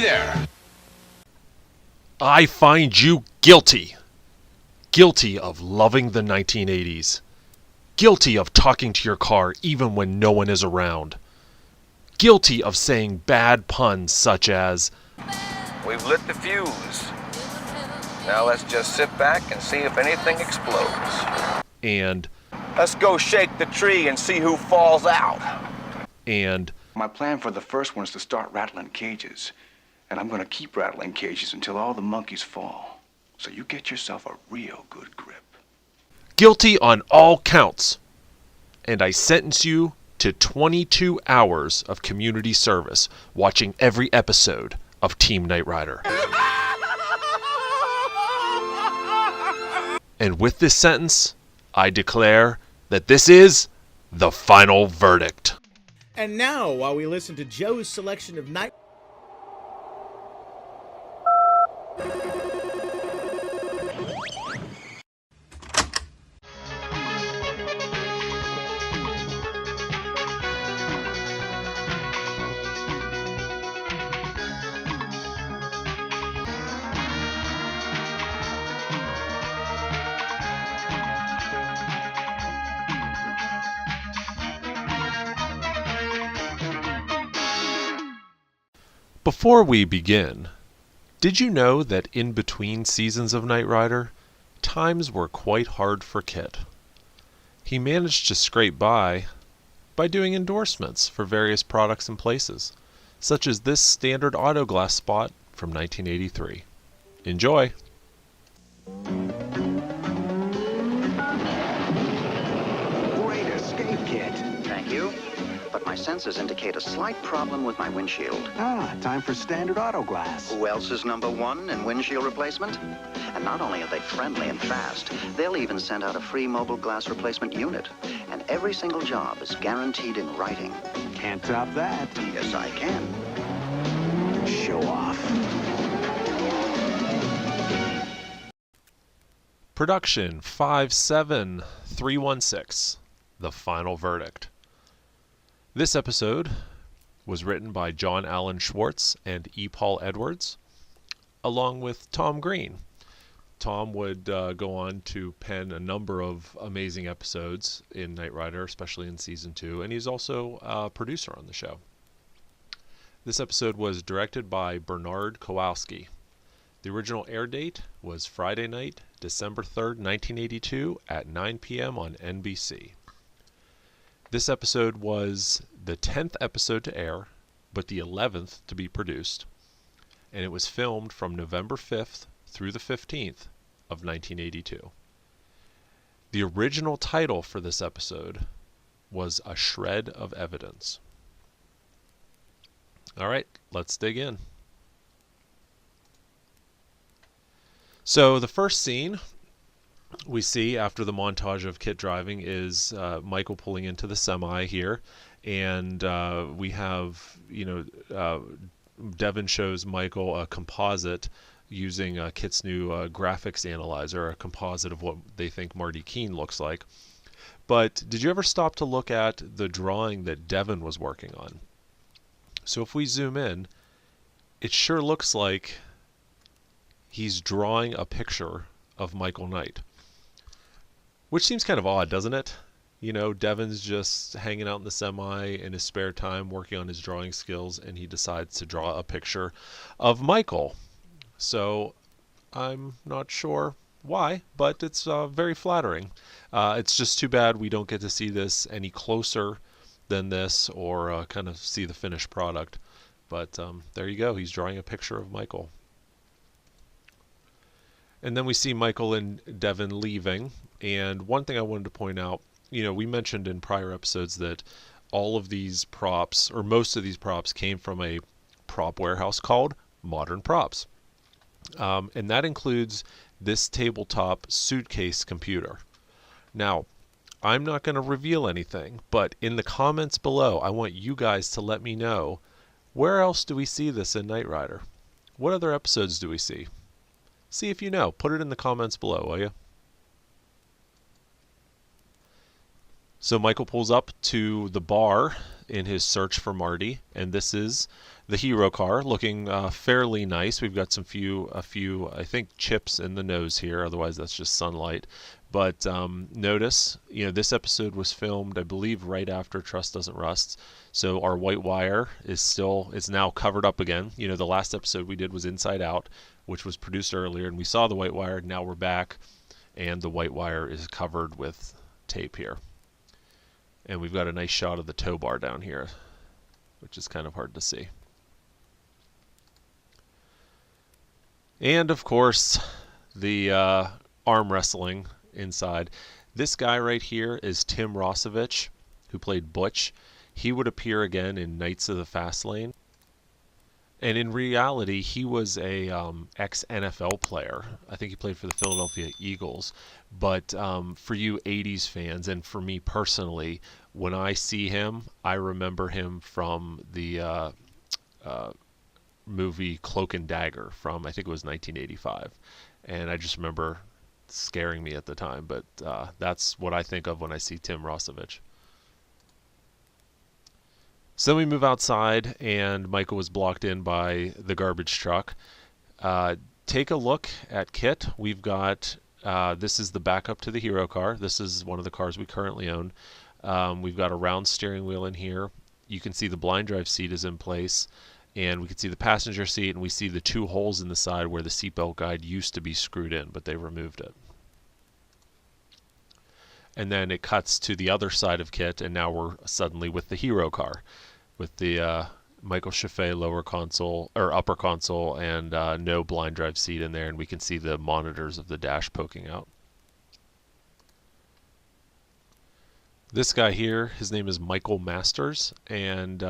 there! I find you guilty. Guilty of loving the 1980s. Guilty of talking to your car even when no one is around. Guilty of saying bad puns such as, We've lit the fuse. Now let's just sit back and see if anything explodes. and, Let's go shake the tree and see who falls out. and, My plan for the first one is to start rattling cages. And I'm gonna keep rattling cages until all the monkeys fall. So you get yourself a real good grip. guilty on all counts. And I sentence you to 22 hours of community service watching every episode of Team Knight Rider. And with this sentence, I declare that this is the final verdict. And now, while we listen to Joe's selection of night... Before we begin, did you know that in between seasons of Knight Rider, times were quite hard for KITT? He managed to scrape by doing endorsements for various products and places, such as this standard auto glass spot from 1983. Enjoy! Great escape, KITT. Thank you. But my sensors indicate a slight problem with my windshield. Ah, time for standard auto glass. Who else is number one in windshield replacement? And not only are they friendly and fast, they'll even send out a free mobile glass replacement unit. And every single job is guaranteed in writing. Can't top that. Yes, I can. Show off. Production 57316, The Final Verdict. This episode was written by John Allen Schwartz and E. Paul Edwards, along with Tom Green. Tom would go on to pen a number of amazing episodes in Knight Rider, especially in Season 2, and he's also a producer on the show. This episode was directed by Bernard Kowalski. The original air date was Friday night, December 3rd, 1982 at 9 p.m. on NBC. This episode was the 10th episode to air, but the 11th to be produced, and it was filmed from November 5th through the 15th of 1982. The original title for this episode was A Shred of Evidence. All right, let's dig in. So the first scene we see after the montage of KITT driving is Michael pulling into the semi here, and we have, Devin shows Michael a composite using KITT's new graphics analyzer, a composite of what they think Marty Keene looks like. But did you ever stop to look at the drawing that Devin was working on? So if we zoom in, it sure looks like he's drawing a picture of Michael Knight. Which seems kind of odd, doesn't it? Devin's just hanging out in the semi in his spare time working on his drawing skills, and he decides to draw a picture of Michael. So I'm not sure why, but it's very flattering. It's just too bad we don't get to see this any closer than this, or kind of see the finished product. But there you go, he's drawing a picture of Michael. And then we see Michael and Devin leaving. And one thing I wanted to point out, we mentioned in prior episodes that all of these props, or most of these props, came from a prop warehouse called Modern Props. And that includes this tabletop suitcase computer. Now, I'm not going to reveal anything, but in the comments below, I want you guys to let me know, where else do we see this in Knight Rider? What other episodes do we see? See if you know. Put it in the comments below, will you? So Michael pulls up to the bar in his search for Marty, and this is the hero car, looking fairly nice. We've got a few, I think, chips in the nose here. Otherwise, that's just sunlight. But notice, this episode was filmed, I believe, right after Trust Doesn't Rust. So our white wire is now covered up again. The last episode we did was Inside Out, which was produced earlier, and we saw the white wire. Now we're back, and the white wire is covered with tape here. And we've got a nice shot of the tow bar down here, which is kind of hard to see. And of course, the arm wrestling inside. This guy right here is Tim Rossovich, who played Butch. He would appear again in Knights of the Fast Lane. And in reality, he was a ex-NFL player. I think he played for the Philadelphia Eagles. But for you 80s fans, and for me personally, when I see him, I remember him from the movie Cloak and Dagger from, I think it was 1985. And I just remember scaring me at the time. But that's what I think of when I see Tim Rossovich. So then we move outside, and Michael was blocked in by the garbage truck. Take a look at KITT. We've got, this is the backup to the hero car. This is one of the cars we currently own. We've got a round steering wheel in here. You can see the blind drive seat is in place, and we can see the passenger seat, and we see the 2 holes in the side where the seatbelt guide used to be screwed in, but they removed it. And then it cuts to the other side of KITT, and now we're suddenly with the hero car, with the Michael Chaffee lower console or upper console, and no blind drive seat in there, and we can see the monitors of the dash poking out. This guy here, his name is Michael Masters, and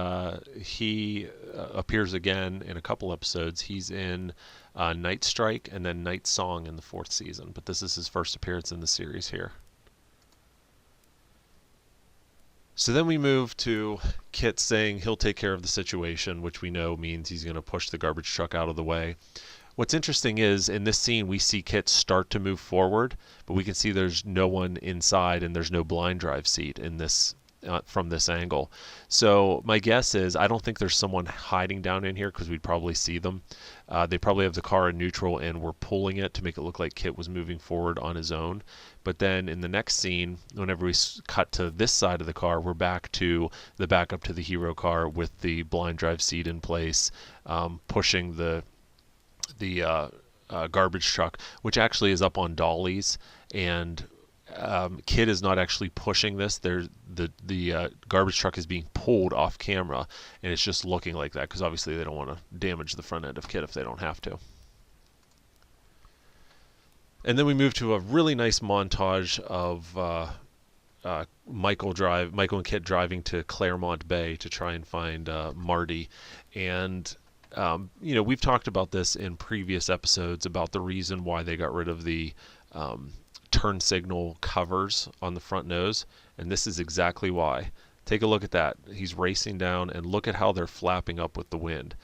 he appears again in a couple episodes. He's in Night Strike and then Night Song in the 4th season, but this is his first appearance in the series here. So then we move to KITT saying he'll take care of the situation, which we know means he's going to push the garbage truck out of the way. What's interesting is in this scene we see KITT start to move forward, but we can see there's no one inside and there's no blind drive seat in this from this angle. So my guess is I don't think there's someone hiding down in here, because we'd probably see them. They probably have the car in neutral and were pulling it to make it look like KITT was moving forward on his own. But then in the next scene, whenever we cut to this side of the car, we're back to the backup to the hero car with the blind drive seat in place, pushing the garbage truck, which actually is up on dollies, and KITT is not actually pushing this. The garbage truck is being pulled off camera, and it's just looking like that because obviously they don't want to damage the front end of KITT if they don't have to. And then we move to a really nice montage of Michael and KITT driving to Claremont Bay to try and find Marty. And we've talked about this in previous episodes about the reason why they got rid of the turn signal covers on the front nose, and this is exactly why. Take a look at that. He's racing down, and look at how they're flapping up with the wind.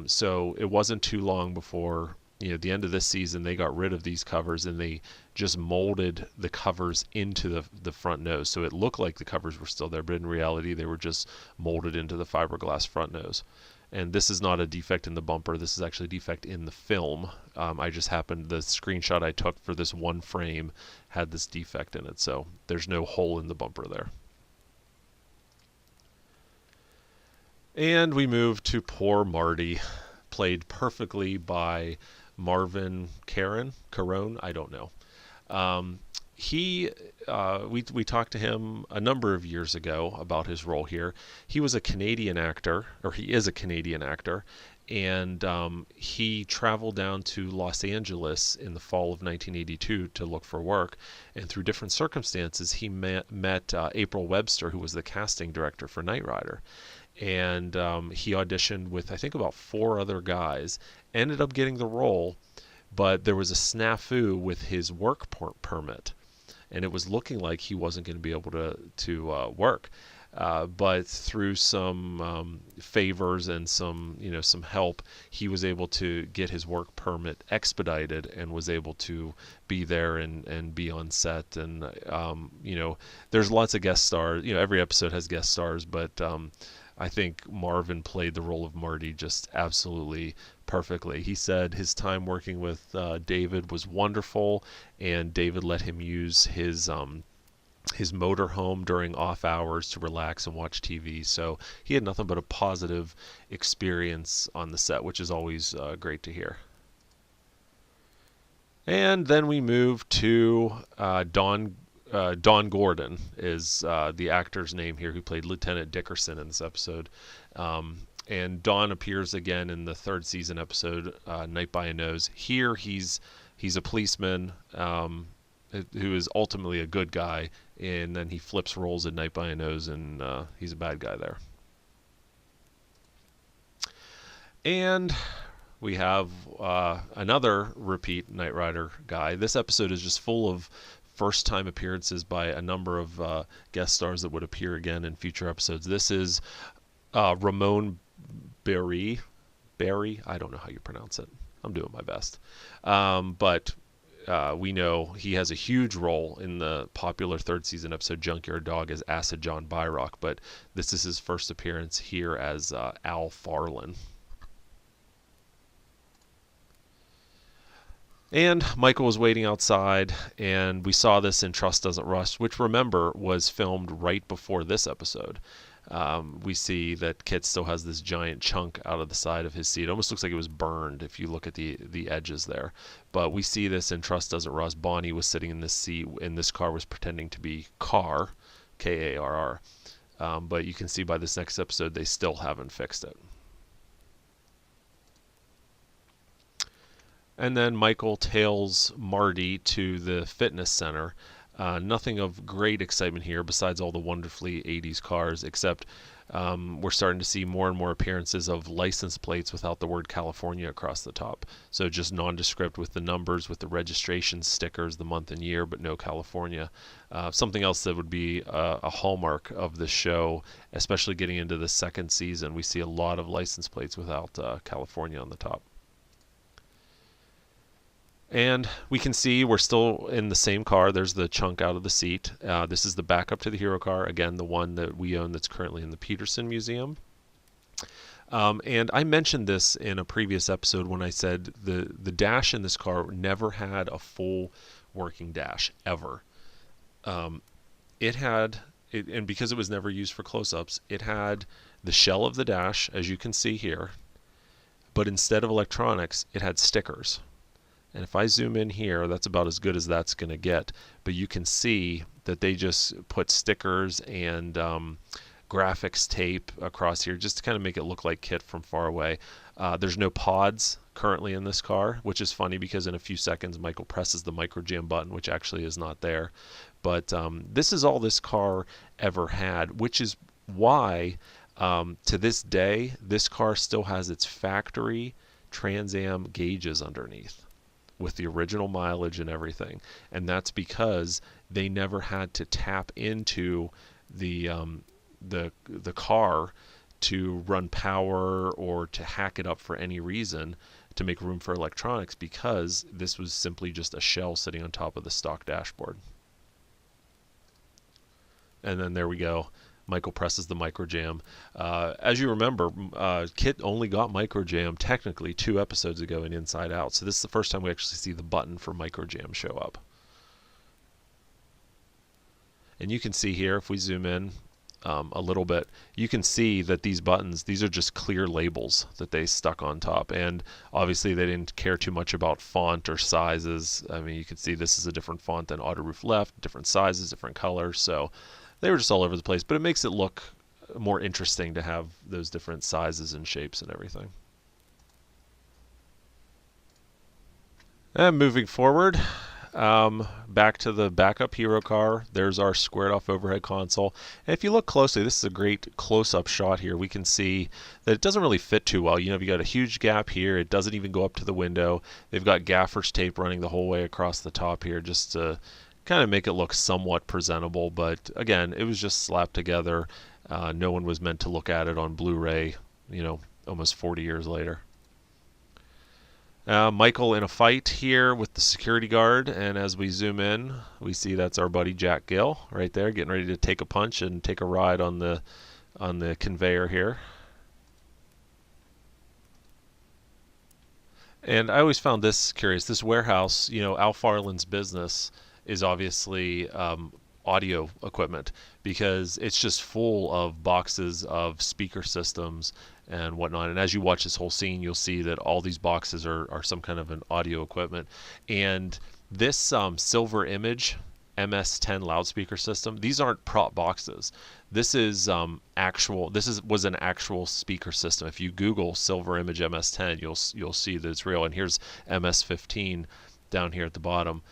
So it wasn't too long before the end of this season they got rid of these covers, and they just molded the covers into the front nose, so it looked like the covers were still there, but in reality they were just molded into the fiberglass front nose. And this is not a defect in the bumper. This is actually a defect in the film. The screenshot I took for this one frame had this defect in it, so there's no hole in the bumper there. And we move to poor Marty, played perfectly by Marvin Caron, I don't know. We talked to him a number of years ago about his role here. He was a Canadian actor, or he is a Canadian actor, and he traveled down to Los Angeles in the fall of 1982 to look for work, and through different circumstances he met April Webster, who was the casting director for Knight Rider. And he auditioned with I think about 4 other guys, ended up getting the role, but there was a snafu with his work permit, and it was looking like he wasn't going to be able to work. But through some favors and some help, he was able to get his work permit expedited and was able to be there and be on set. And there's lots of guest stars. Every episode has guest stars, but I think Marvin played the role of Marty just absolutely perfectly. He said his time working with David was wonderful, and David let him use his motorhome during off hours to relax and watch TV. So he had nothing but a positive experience on the set, which is always great to hear. And then we move to Don Gordon is the actor's name here, who played Lieutenant Dickerson in this episode. And Don appears again in the third season episode, Night by a Nose. Here he's a policeman who is ultimately a good guy, and then he flips roles in Night by a Nose, and he's a bad guy there. And we have another repeat Knight Rider guy. This episode is just full of first-time appearances by a number of guest stars that would appear again in future episodes. This is Ramon Barry. I don't know how you pronounce it. I'm doing my best. But we know he has a huge role in the popular third season episode Junkyard Dog as Acid John Byrock, but this is his first appearance here as Al Farlin. And Michael was waiting outside, and we saw this in Trust Doesn't Rust, which, remember, was filmed right before this episode. We see that KITT still has this giant chunk out of the side of his seat. It almost looks like it was burned if you look at the edges there. But we see this in Trust Doesn't Rust. Bonnie was sitting in this seat, and this car was pretending to be Carr, K-A-R-R. But you can see by this next episode they still haven't fixed it. And then Michael tails Marty to the fitness center. Nothing of great excitement here besides all the wonderfully 80s cars, except we're starting to see more and more appearances of license plates without the word California across the top. So just nondescript with the numbers, with the registration stickers, the month and year, but no California. Something else that would be a hallmark of the show, especially getting into the second season. We see a lot of license plates without California on the top. And we can see we're still in the same car. There's the chunk out of the seat. This is the backup to the hero car. Again, the one that we own that's currently in the Peterson Museum. And I mentioned this in a previous episode when I said the dash in this car never had a full working dash, ever. And because it was never used for close-ups, it had the shell of the dash, as you can see here. But instead of electronics, it had stickers. And if I zoom in here, that's about as good as that's going to get. But you can see that they just put stickers and graphics tape across here just to kind of make it look like KITT from far away. There's no pods currently in this car, which is funny because in a few seconds Michael presses the micro jam button, which actually is not there. But this is all this car ever had, which is why to this day this car still has its factory Trans Am gauges underneath, with the original mileage and everything. And that's because they never had to tap into the car to run power or to hack it up for any reason to make room for electronics, because this was simply just a shell sitting on top of the stock dashboard. And then there we go. Michael presses the micro jam. As you remember, KITT only got micro jam technically 2 episodes ago in Inside Out. So this is the first time we actually see the button for micro jam show up. And you can see here, if we zoom in a little bit, you can see that these buttons, these are just clear labels that they stuck on top. And obviously they didn't care too much about font or sizes. I mean, you can see this is a different font than Auto Roof Left, different sizes, different colors. So they were just all over the place, but it makes it look more interesting to have those different sizes and shapes and everything. And moving forward, back to the backup hero car. There's our squared off overhead console. And if you look closely, this is a great close-up shot here. We can see that it doesn't really fit too well. You know, you got a huge gap here. It doesn't even go up to the window. They've got gaffer's tape running the whole way across the top here just to kind of make it look somewhat presentable, but again, it was just slapped together. No one was meant to look at it on Blu-ray, you know, almost 40 years later. Michael in a fight here with the security guard, and as we zoom in, we see that's our buddy Jack Gill right there, getting ready to take a punch and take a ride on the on the conveyor here. And I always found this curious. This warehouse, Al Farland's business is obviously audio equipment, because it's just full of boxes of speaker systems and whatnot. And as you watch this whole scene, you'll see that all these boxes are some kind of an audio equipment. And this Silver Image MS-10 loudspeaker system, these aren't prop boxes. This is was an actual speaker system. If you Google Silver Image MS-10, you'll see that it's real. And here's MS-15 down here at the bottom.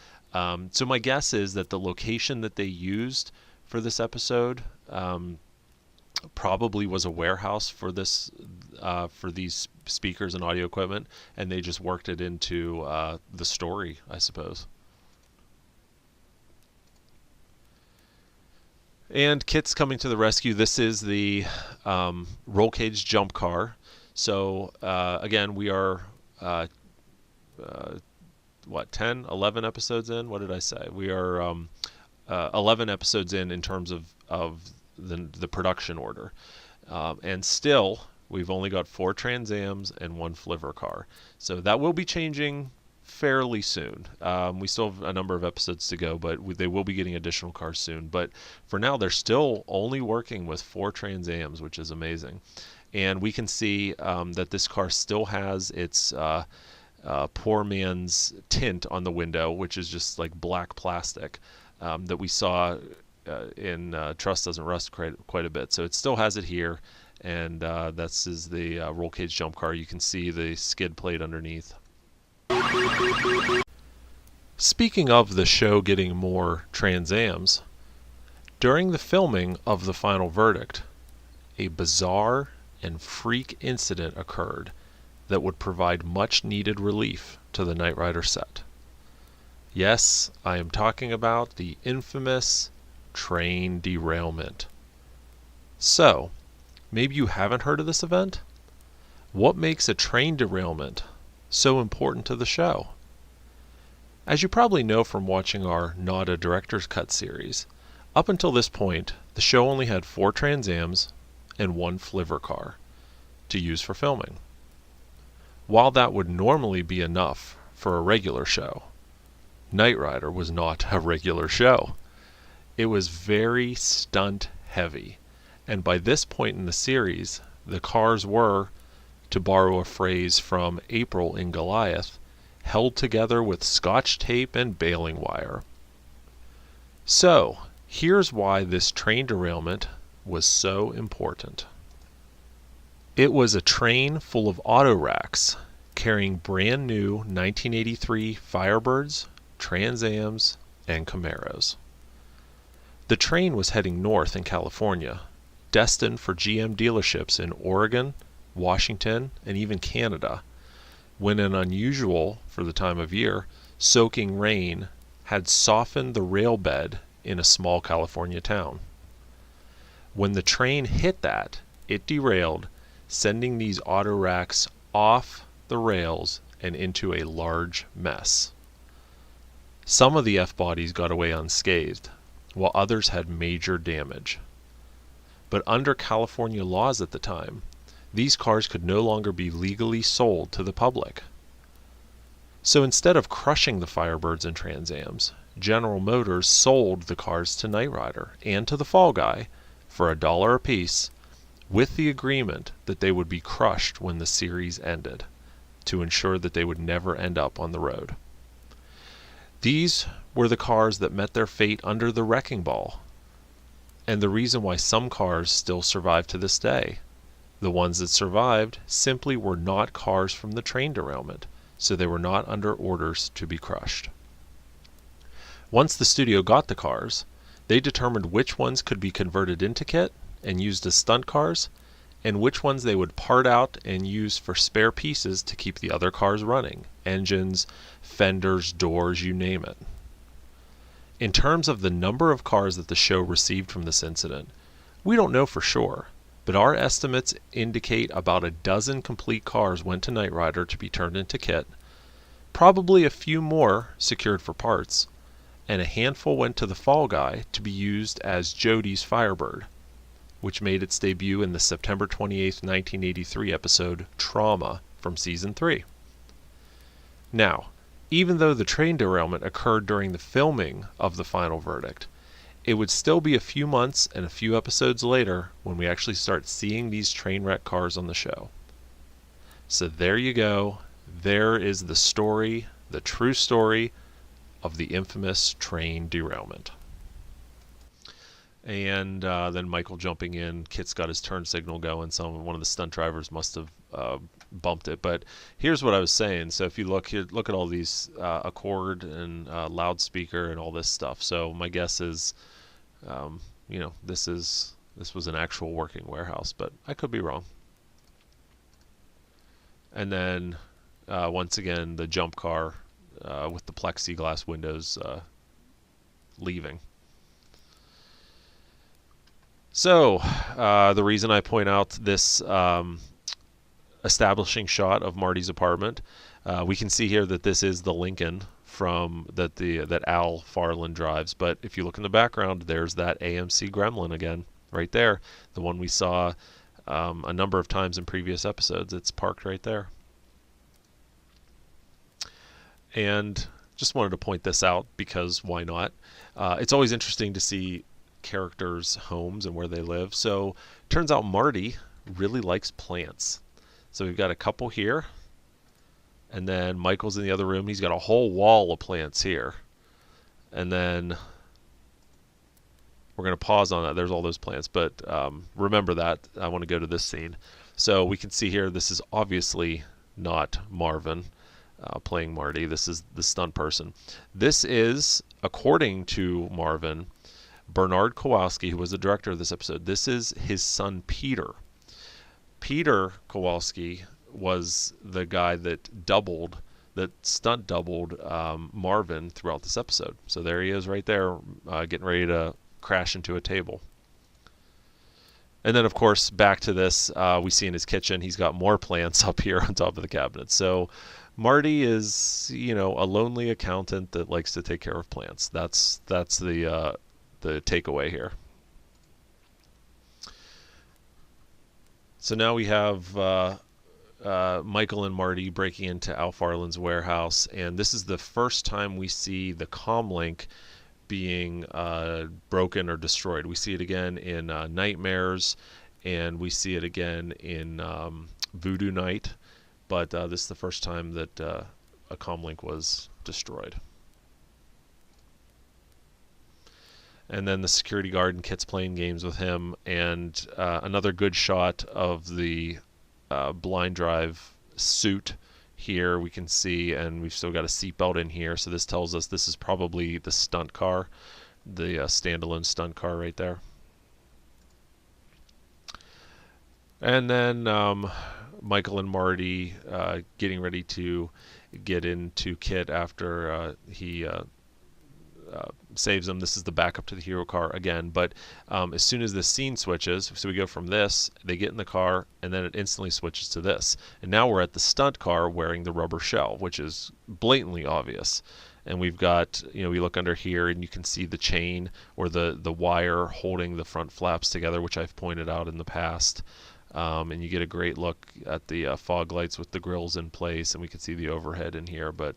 So my guess is that the location that they used for this episode probably was a warehouse for this for these speakers and audio equipment, and they just worked it into the story, I suppose. And KITT's coming to the rescue. This is the roll cage jump car. So again, we are 10, 11 episodes in? What did I say? We are 11 episodes in terms of the production order. And still, we've only got 4 Trans Ams and 1 Flivver car. So that will be changing fairly soon. We still have a number of episodes to go, but they will be getting additional cars soon. But for now, they're still only working with 4 Trans Ams, which is amazing. And we can see that this car still has its poor man's tint on the window, which is just like black plastic that we saw in Trust Doesn't Rust quite a bit. So it still has it here, and this is the roll cage jump car. You can see the skid plate underneath. Speaking of the show getting more Trans Ams, during the filming of the final verdict, a bizarre and freak incident occurred that would provide much needed relief to the Knight Rider set. Yes, I am talking about the infamous train derailment. So, maybe you haven't heard of this event? What makes a train derailment so important to the show? As you probably know from watching our Not a Director's Cut series, up until this point, the show only had 4 Trans Ams and 1 Flivver car to use for filming. While that would normally be enough for a regular show, Knight Rider was not a regular show. It was very stunt heavy, and by this point in the series, the cars were, to borrow a phrase from April in Goliath, held together with scotch tape and baling wire. So, here's why this train derailment was so important. It was a train full of auto racks carrying brand new 1983 Firebirds, Trans Ams, and Camaros. The train was heading north in California, destined for GM dealerships in Oregon, Washington, and even Canada, when an unusual, for the time of year, soaking rain had softened the rail bed in a small California town. When the train hit that, it derailed, sending these auto racks off the rails and into a large mess. Some of the F-bodies got away unscathed, while others had major damage. But under California laws at the time, these cars could no longer be legally sold to the public. So instead of crushing the Firebirds and Trans Ams, General Motors sold the cars to Knight Rider and to the Fall Guy for $1 apiece, with the agreement that they would be crushed when the series ended, to ensure that they would never end up on the road. These were the cars that met their fate under the wrecking ball, and the reason why some cars still survive to this day. The ones that survived simply were not cars from the train derailment, so they were not under orders to be crushed. Once the studio got the cars, they determined which ones could be converted into kit and used as stunt cars, and which ones they would part out and use for spare pieces to keep the other cars running, engines, fenders, doors, you name it. In terms of the number of cars that the show received from this incident, we don't know for sure, but our estimates indicate about a dozen complete cars went to Knight Rider to be turned into kit, probably a few more secured for parts, and a handful went to the Fall Guy to be used as Jody's Firebird, which made its debut in the September 28th, 1983 episode Trauma from Season 3. Now, even though the train derailment occurred during the filming of the final verdict, it would still be a few months and a few episodes later when we actually start seeing these train wreck cars on the show. So there you go. There is the story, the true story of the infamous train derailment. And then Michael jumping in, KITT's got his turn signal going, one of the stunt drivers must have bumped it. But here's what I was saying. So if you look here, look at all these Accord and loudspeaker and all this stuff. So my guess is, this was an actual working warehouse, but I could be wrong. And then once again, the jump car with the plexiglass windows leaving. So, the reason I point out this establishing shot of Marty's apartment, we can see here that this is the Lincoln that Al Farland drives. But if you look in the background, there's that AMC Gremlin again, right there, the one we saw a number of times in previous episodes. It's parked right there. And just wanted to point this out because why not? It's always interesting to see characters' homes and where they live. So turns out Marty really likes plants. So we've got a couple here, and then Michael's in the other room. He's got a whole wall of plants here. And then we're going to pause on that. There's all those plants, but remember that. I want to go to this scene. So we can see here, this is obviously not Marvin playing Marty. This is the stunt person. This is, according to Marvin, Bernard Kowalski, who was the director of this episode. This is his son Peter. Peter Kowalski was the guy that stunt doubled Marvin throughout this episode. So there he is right there, getting ready to crash into a table. And then, of course, back to this, we see in his kitchen, he's got more plants up here on top of the cabinet. So Marty is, a lonely accountant that likes to take care of plants. That's the takeaway here. So now we have Michael and Marty breaking into Al Farland's warehouse, and this is the first time we see the comlink being broken or destroyed. We see it again in Nightmares, and we see it again in Voodoo Night, but this is the first time that a comlink was destroyed. And then the security guard and KITT's playing games with him, and another good shot of the blind drive suit here we can see, and we've still got a seatbelt in here, so this tells us this is probably the stunt car, the standalone stunt car right there. And then Michael and Marty getting ready to get into KITT after he saves them. This is the backup to the hero car again, but as soon as the scene switches, so we go from this, they get in the car, and then it instantly switches to this. And now we're at the stunt car wearing the rubber shell, which is blatantly obvious. And we've got, we look under here and you can see the chain or the wire holding the front flaps together, which I've pointed out in the past. And you get a great look at the fog lights with the grills in place, and we can see the overhead in here. But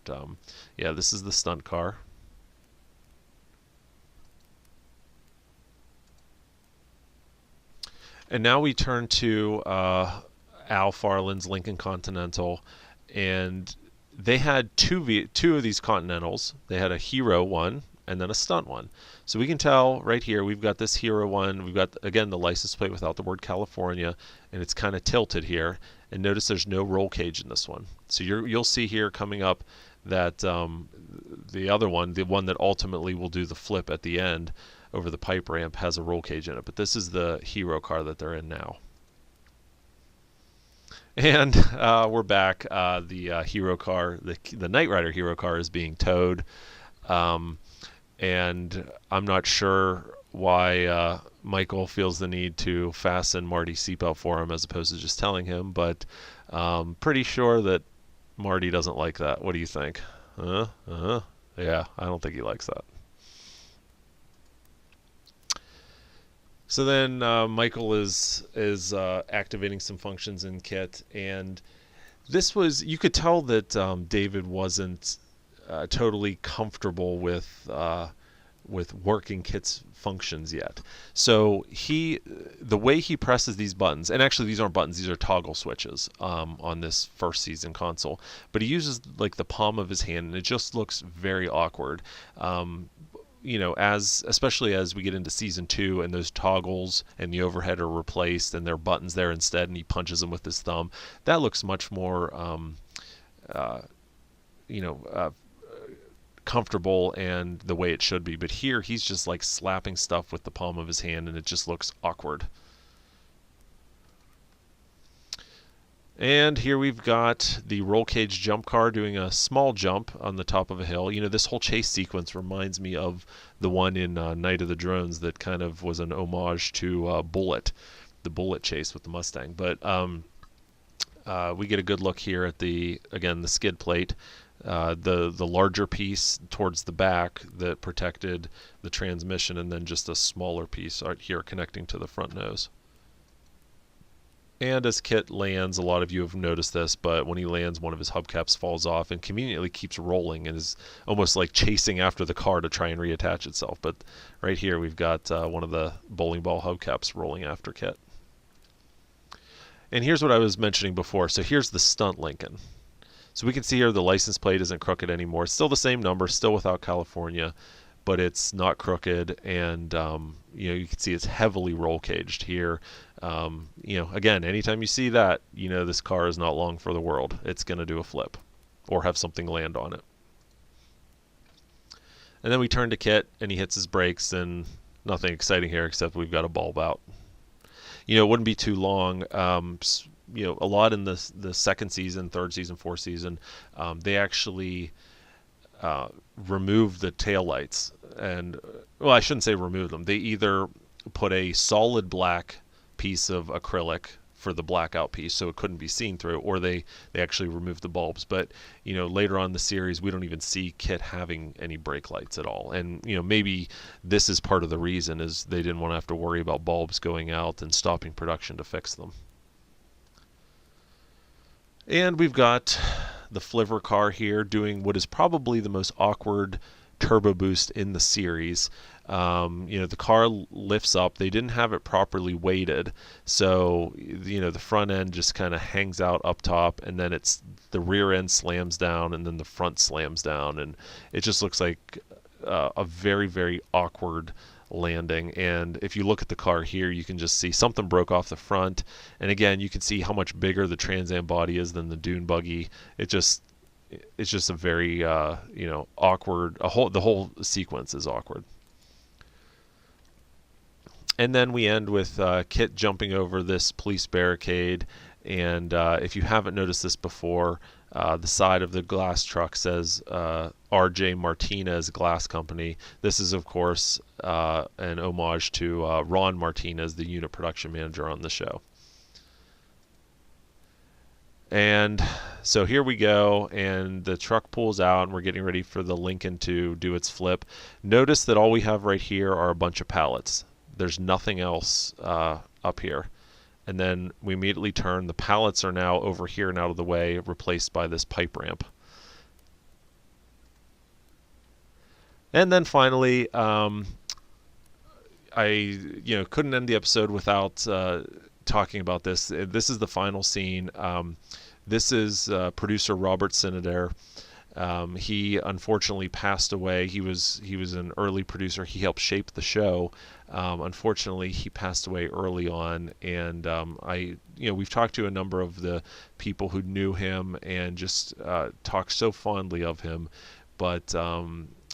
yeah, this is the stunt car. And now we turn to Al Farland's Lincoln Continental, and they had two of these Continentals. They had a hero one and then a stunt one. So we can tell right here we've got this hero one. We've got, again, the license plate without the word California, and it's kind of tilted here. And notice there's no roll cage in this one. So you'll see here coming up that the other one, the one that ultimately will do the flip at the end over the pipe ramp, has a roll cage in it. But this is the hero car that they're in now. And we're back. The hero car, the Knight Rider hero car, is being towed. And I'm not sure why Michael feels the need to fasten Marty's seatbelt for him as opposed to just telling him. But pretty sure that Marty doesn't like that. What do you think? Yeah, I don't think he likes that. So then Michael is activating some functions in KITT, and this was, you could tell that David wasn't totally comfortable with working KITT's functions yet. So the way he presses these buttons, and actually these aren't buttons, these are toggle switches on this first season console, but he uses like the palm of his hand, and it just looks very awkward. Especially as we get into season 2 and those toggles and the overhead are replaced and there are buttons there instead, and he punches them with his thumb. That looks much more, comfortable and the way it should be. But here he's just like slapping stuff with the palm of his hand, and it just looks awkward. And here we've got the roll cage jump car doing a small jump on the top of a hill. This whole chase sequence reminds me of the one in Night of the Drones that kind of was an homage to Bullet, the Bullet chase with the Mustang. But we get a good look here at the skid plate, the larger piece towards the back that protected the transmission, and then just a smaller piece right here connecting to the front nose. And as KITT lands, a lot of you have noticed this, but when he lands, one of his hubcaps falls off and conveniently keeps rolling and is almost like chasing after the car to try and reattach itself. But right here, we've got one of the bowling ball hubcaps rolling after KITT. And here's what I was mentioning before. So here's the stunt Lincoln. So we can see here the license plate isn't crooked anymore. It's still the same number, still without California, but it's not crooked, and you can see it's heavily roll caged here. Again, anytime you see that, this car is not long for the world. It's going to do a flip or have something land on it. And then we turn to KITT, and he hits his brakes, and nothing exciting here except we've got a bulb out. It wouldn't be too long. A lot in the second season, third season, fourth season, they actually remove the taillights. And, well, I shouldn't say remove them. They either put a solid black piece of acrylic for the blackout piece so it couldn't be seen through, or they actually remove the bulbs. But later on in the series, we don't even see KITT having any brake lights at all. And maybe this is part of the reason, is they didn't want to have to worry about bulbs going out and stopping production to fix them. And we've got the Flivver car here doing what is probably the most awkward turbo boost in the series. The car lifts up. They didn't have it properly weighted, so the front end just kind of hangs out up top, and then the rear end slams down, and then the front slams down, and it just looks like a very, very awkward landing. And if you look at the car here, you can just see something broke off the front, and again, you can see how much bigger the Trans Am body is than the dune buggy. It's just a very awkward. The whole sequence is awkward. And then we end with KITT jumping over this police barricade, and if you haven't noticed this before, the side of the glass truck says R.J. Martinez Glass Company. This is, of course, an homage to Ron Martinez, the unit production manager on the show. And so here we go, and the truck pulls out, and we're getting ready for the Lincoln to do its flip. Notice that all we have right here are a bunch of pallets. There's nothing else up here. And then we immediately turn. The pallets are now over here and out of the way, replaced by this pipe ramp. And then finally, I couldn't end the episode without talking about this. This is the final scene. This is producer Robert Sinader. He unfortunately passed away. He was an early producer. He helped shape the show. Unfortunately, he passed away early on, and we've talked to a number of the people who knew him and just talked so fondly of him. But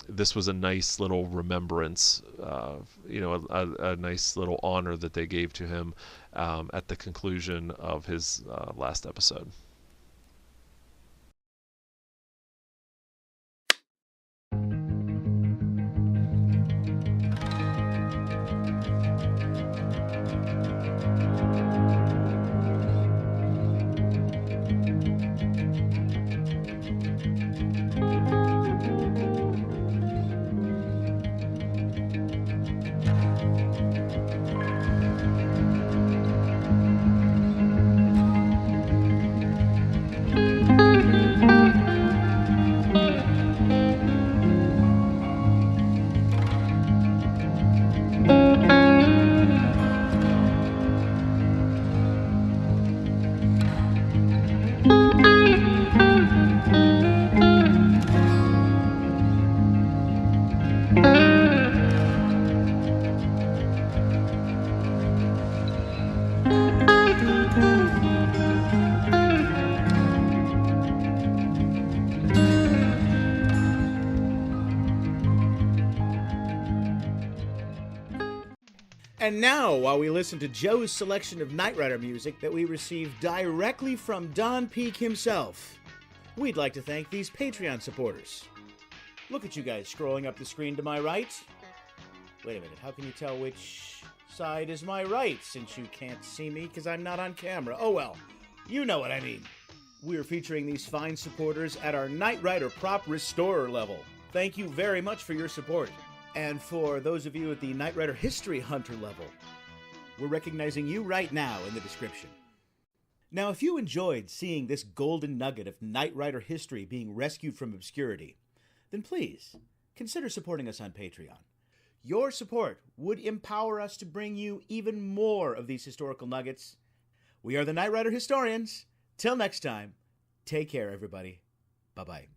this was a nice little remembrance, a nice little honor that they gave to him at the conclusion of his last episode. And now, while we listen to Joe's selection of Knight Rider music that we received directly from Don Peake himself, we'd like to thank these Patreon supporters. Look at you guys scrolling up the screen to my right. Wait a minute, how can you tell which side is my right, since you can't see me because I'm not on camera? Oh well, you know what I mean. We're featuring these fine supporters at our Knight Rider Prop Restorer level. Thank you very much for your support. And for those of you at the Knight Rider History Hunter level, we're recognizing you right now in the description. Now, if you enjoyed seeing this golden nugget of Knight Rider history being rescued from obscurity, then please consider supporting us on Patreon. Your support would empower us to bring you even more of these historical nuggets. We are the Knight Rider Historians. Till next time, take care, everybody. Bye-bye.